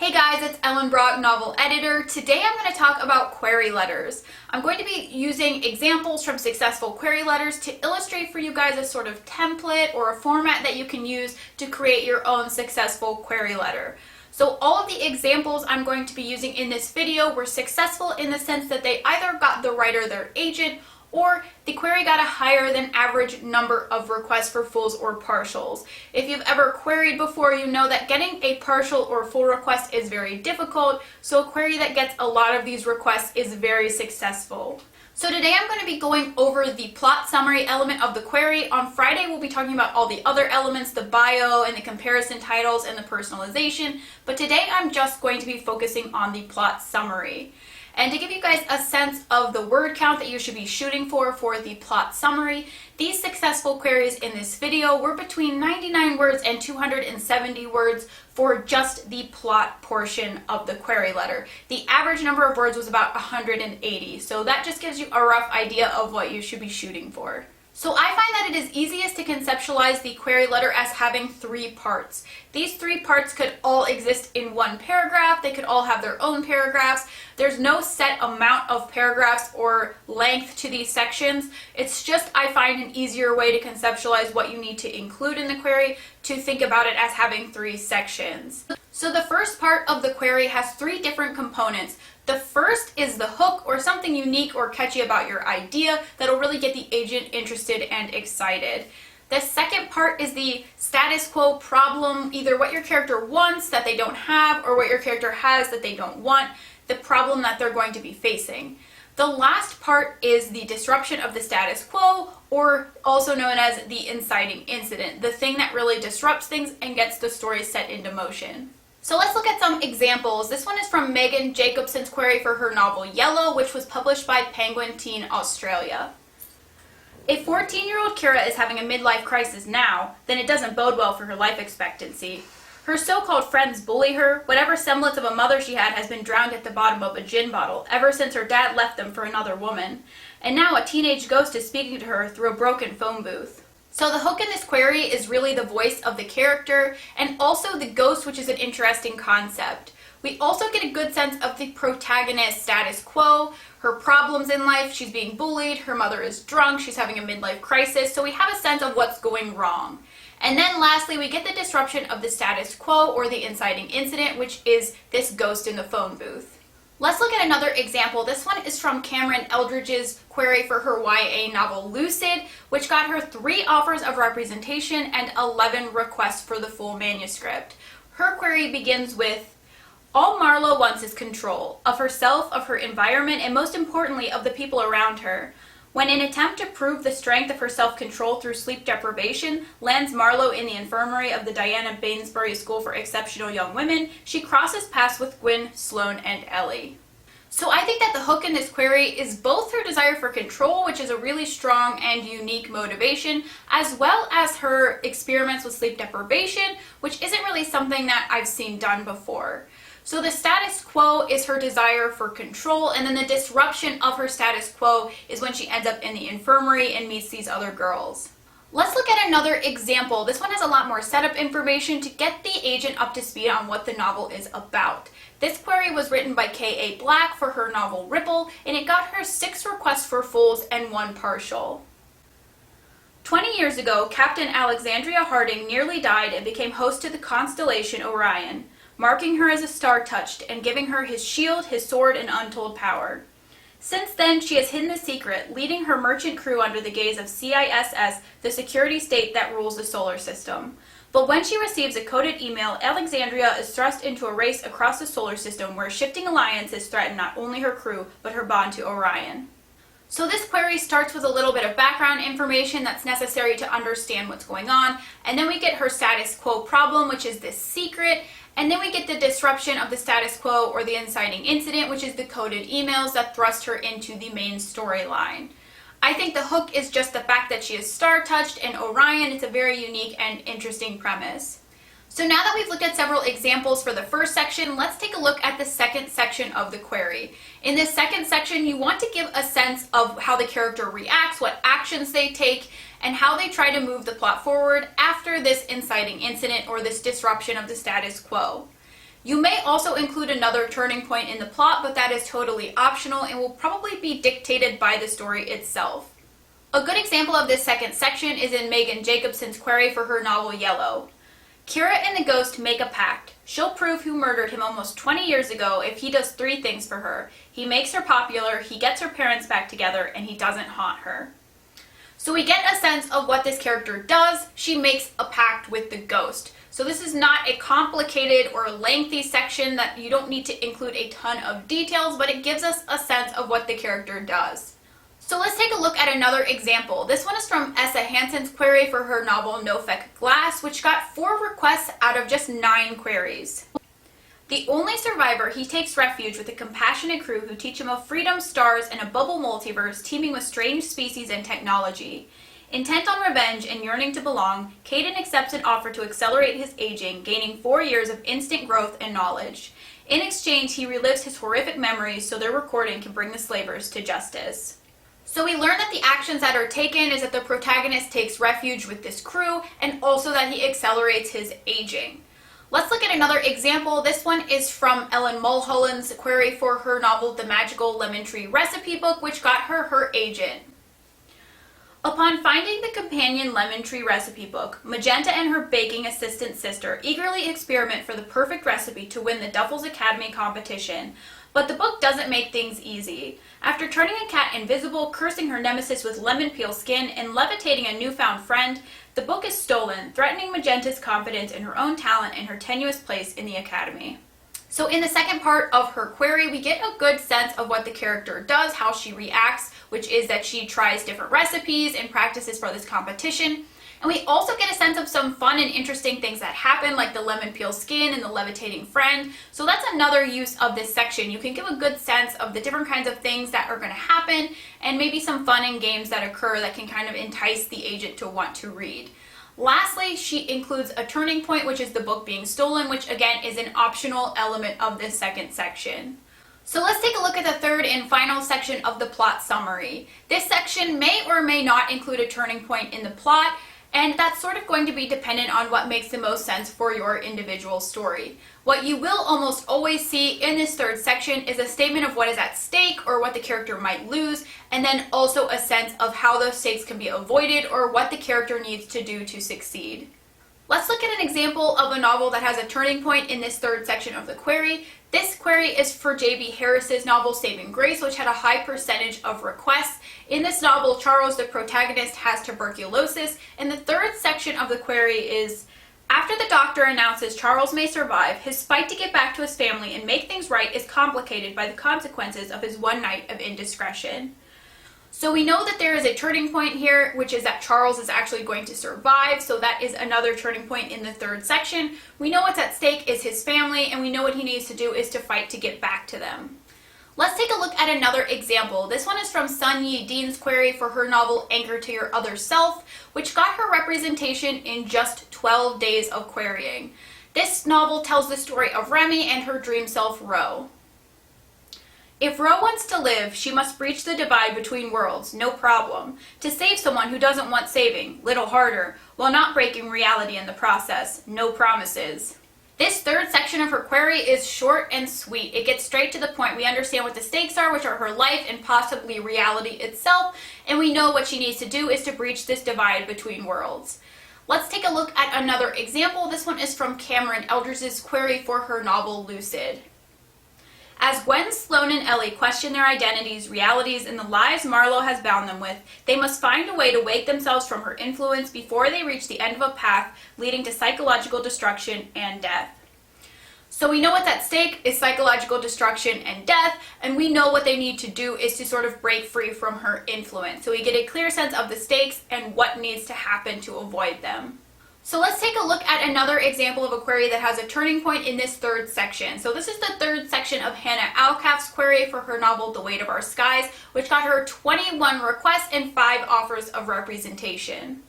Hey guys, it's Ellen Brock, novel editor. Today I'm going to talk about query letters. I'm going to be using examples from successful query letters to illustrate for you guys a sort of template or a format that you can use to create your own successful query letter. So all of the examples I'm going to be using in this video were successful in the sense that they either got the writer their agent or the query got a higher than average number of requests for fulls or partials. If you've ever queried before, you know that getting a partial or full request is very difficult, so a query that gets a lot of these requests is very successful. So today I'm going to be going over the plot summary element of the query. On Friday we'll be talking about all the other elements, the bio and the comparison titles and the personalization, but today I'm just going to be focusing on the plot summary. And to give you guys a sense of the word count that you should be shooting for the plot summary, these successful queries in this video were between 99 words and 270 words for just the plot portion of the query letter. The average number of words was about 180, so that just gives you a rough idea of what you should be shooting for. So I find that it is easiest to conceptualize the query letter as having three parts. These three parts could all exist in one paragraph. They could all have their own paragraphs. There's no set amount of paragraphs or length to these sections. It's just, I find, an easier way to conceptualize what you need to include in the query to think about it as having three sections. So the first part of the query has three different components. The first is the hook, or something unique or catchy about your idea that'll really get the agent interested and excited. The second part is the status quo problem, either what your character wants that they don't have or what your character has that they don't want, the problem that they're going to be facing. The last part is the disruption of the status quo, or also known as the inciting incident, the thing that really disrupts things and gets the story set into motion. So let's look at some examples. This one is from Megan Jacobson's query for her novel Yellow, which was published by Penguin Teen Australia. If 14-year-old Kira is having a midlife crisis now, then it doesn't bode well for her life expectancy. Her so-called friends bully her. Whatever semblance of a mother she had has been drowned at the bottom of a gin bottle ever since her dad left them for another woman. And now a teenage ghost is speaking to her through a broken phone booth. So the hook in this query is really the voice of the character and also the ghost, which is an interesting concept. We also get a good sense of the protagonist's status quo, her problems in life. She's being bullied, her mother is drunk, she's having a midlife crisis, so we have a sense of what's going wrong. And then lastly, we get the disruption of the status quo or the inciting incident, which is this ghost in the phone booth. Let's look at another example. This one is from Cameron Eldridge's query for her YA novel Lucid, which got her 3 offers of representation and 11 requests for the full manuscript. Her query begins with, "All Marlowe wants is control, of herself, of her environment, and most importantly, of the people around her. When in an attempt to prove the strength of her self-control through sleep deprivation lands Marlowe in the infirmary of the Diana Bainsbury School for Exceptional Young Women, she crosses paths with Gwyn, Sloane, and Ellie." So I think that the hook in this query is both her desire for control, which is a really strong and unique motivation, as well as her experiments with sleep deprivation, which isn't really something that I've seen done before. So the status quo is her desire for control, and then the disruption of her status quo is when she ends up in the infirmary and meets these other girls. Let's look at another example. This one has a lot more setup information to get the agent up to speed on what the novel is about. This query was written by K.A. Black for her novel Ripple, and it got her 6 requests for fulls and 1 partial. 20 years ago, Captain Alexandria Harding nearly died and became host to the constellation Orion, marking her as a star touched and giving her his shield, his sword, and untold power. Since then, she has hidden the secret, leading her merchant crew under the gaze of CISS, the security state that rules the solar system. But when she receives a coded email, Alexandria is thrust into a race across the solar system where shifting alliances threaten not only her crew, but her bond to Orion. So this query starts with a little bit of background information that's necessary to understand what's going on, and then we get her status quo problem, which is this secret, and then we get the disruption of the status quo or the inciting incident, which is the coded emails that thrust her into the main storyline. I think the hook is just the fact that she is star-touched and Orion. It's a very unique and interesting premise. So now that we've looked at several examples for the first section, let's take a look at the second section of the query. In this second section, you want to give a sense of how the character reacts, what actions they take, and how they try to move the plot forward after this inciting incident or this disruption of the status quo. You may also include another turning point in the plot, but that is totally optional and will probably be dictated by the story itself. A good example of this second section is in Megan Jacobson's query for her novel Yellow. Kira and the ghost make a pact. She'll prove who murdered him almost 20 years ago if he does 3 things for her. He makes her popular, he gets her parents back together, and he doesn't haunt her. So we get a sense of what this character does. She makes a pact with the ghost. So this is not a complicated or lengthy section that you don't need to include a ton of details, but it gives us a sense of what the character does. So let's take a look at another example. This one is from Essa Hansen's query for her novel No Feck Glass, which got 4 requests out of just 9 queries. The only survivor, he takes refuge with a compassionate crew who teach him of freedom, stars, and a bubble multiverse teeming with strange species and technology. Intent on revenge and yearning to belong, Caden accepts an offer to accelerate his aging, gaining 4 years of instant growth and knowledge. In exchange, he relives his horrific memories so their recording can bring the slavers to justice. So we learn that the actions that are taken is that the protagonist takes refuge with this crew and also that he accelerates his aging. Let's look at another example. This one is from Ellen Mulholland's query for her novel The Magical Lemon Tree Recipe Book, which got her agent. Upon finding the companion lemon tree recipe book, Magenta and her baking assistant sister eagerly experiment for the perfect recipe to win the Duffels Academy competition. But the book doesn't make things easy. After turning a cat invisible, cursing her nemesis with lemon peel skin, and levitating a newfound friend, the book is stolen, threatening Magenta's confidence in her own talent and her tenuous place in the academy. So in the second part of her query, we get a good sense of what the character does, how she reacts, which is that she tries different recipes and practices for this competition. And we also get a sense of some fun and interesting things that happen, like the lemon peel skin and the levitating friend. So that's another use of this section. You can give a good sense of the different kinds of things that are going to happen and maybe some fun and games that occur that can kind of entice the agent to want to read. Lastly, she includes a turning point, which is the book being stolen, which again is an optional element of this second section. So let's take a look at the third and final section of the plot summary. This section may or may not include a turning point in the plot, and that's sort of going to be dependent on what makes the most sense for your individual story. What you will almost always see in this third section is a statement of what is at stake or what the character might lose, and then also a sense of how those stakes can be avoided or what the character needs to do to succeed. Let's look at an example of a novel that has a turning point in this third section of the query. This query is for J.B. Harris's novel Saving Grace, which had a high percentage of requests. In this novel, Charles, the protagonist, has tuberculosis, and the third section of the query is, after the doctor announces Charles may survive, his fight to get back to his family and make things right is complicated by the consequences of his one night of indiscretion. So we know that there is a turning point here, which is that Charles is actually going to survive, so that is another turning point in the third section. We know what's at stake is his family, and we know what he needs to do is to fight to get back to them. Let's take a look at another example. This one is from Sun Yi Dean's query for her novel Anchor to Your Other Self, which got her representation in just 12 days of querying. This novel tells the story of Remy and her dream self, Ro. If Ro wants to live, she must breach the divide between worlds, no problem. To save someone who doesn't want saving, little harder, while not breaking reality in the process, no promises. This third section of her query is short and sweet. It gets straight to the point. We understand what the stakes are, which are her life and possibly reality itself, and we know what she needs to do is to breach this divide between worlds. Let's take a look at another example. This one is from Cameron Eldridge's query for her novel Lucid. As Gwen, Sloane, and Ellie question their identities, realities, and the lives Marlowe has bound them with, they must find a way to wake themselves from her influence before they reach the end of a path leading to psychological destruction and death. So we know what's at stake is psychological destruction and death, and we know what they need to do is to sort of break free from her influence. So we get a clear sense of the stakes and what needs to happen to avoid them. So let's take a look at another example of a query that has a turning point in this third section. So this is the third section of Hannah Alcaff's query for her novel The Weight of Our Skies, which got her 21 requests and 5 offers of representation.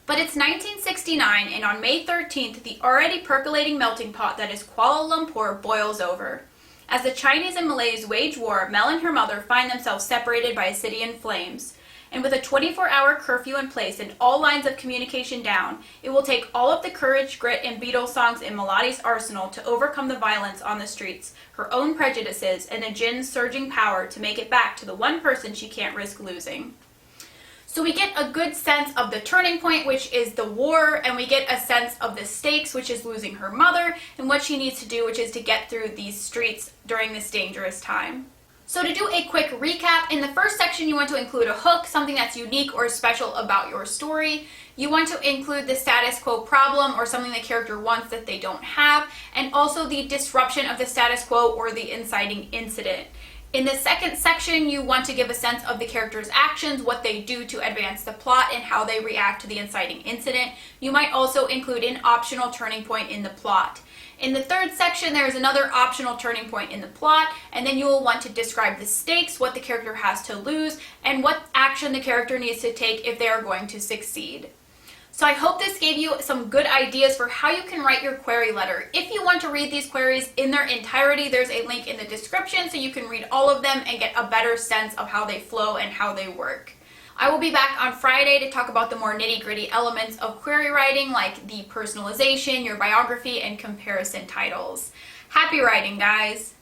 But it's 1969, and on May 13th, the already percolating melting pot that is Kuala Lumpur boils over. As the Chinese and Malays wage war, Mel and her mother find themselves separated by a city in flames. And with a 24-hour curfew in place and all lines of communication down, it will take all of the courage, grit, and Beatles songs in Melodi's arsenal to overcome the violence on the streets, her own prejudices, and the gin's surging power to make it back to the one person she can't risk losing. So we get a good sense of the turning point, which is the war, and we get a sense of the stakes, which is losing her mother, and what she needs to do, which is to get through these streets during this dangerous time. So to do a quick recap, in the first section you want to include a hook, something that's unique or special about your story. You want to include the status quo problem or something the character wants that they don't have, and also the disruption of the status quo or the inciting incident. In the second section, you want to give a sense of the character's actions, what they do to advance the plot, and how they react to the inciting incident. You might also include an optional turning point in the plot. In the third section, there is another optional turning point in the plot, and then you will want to describe the stakes, what the character has to lose, and what action the character needs to take if they are going to succeed. So I hope this gave you some good ideas for how you can write your query letter. If you want to read these queries in their entirety, there's a link in the description so you can read all of them and get a better sense of how they flow and how they work. I will be back on Friday to talk about the more nitty-gritty elements of query writing, like the personalization, your biography, and comparison titles. Happy writing, guys!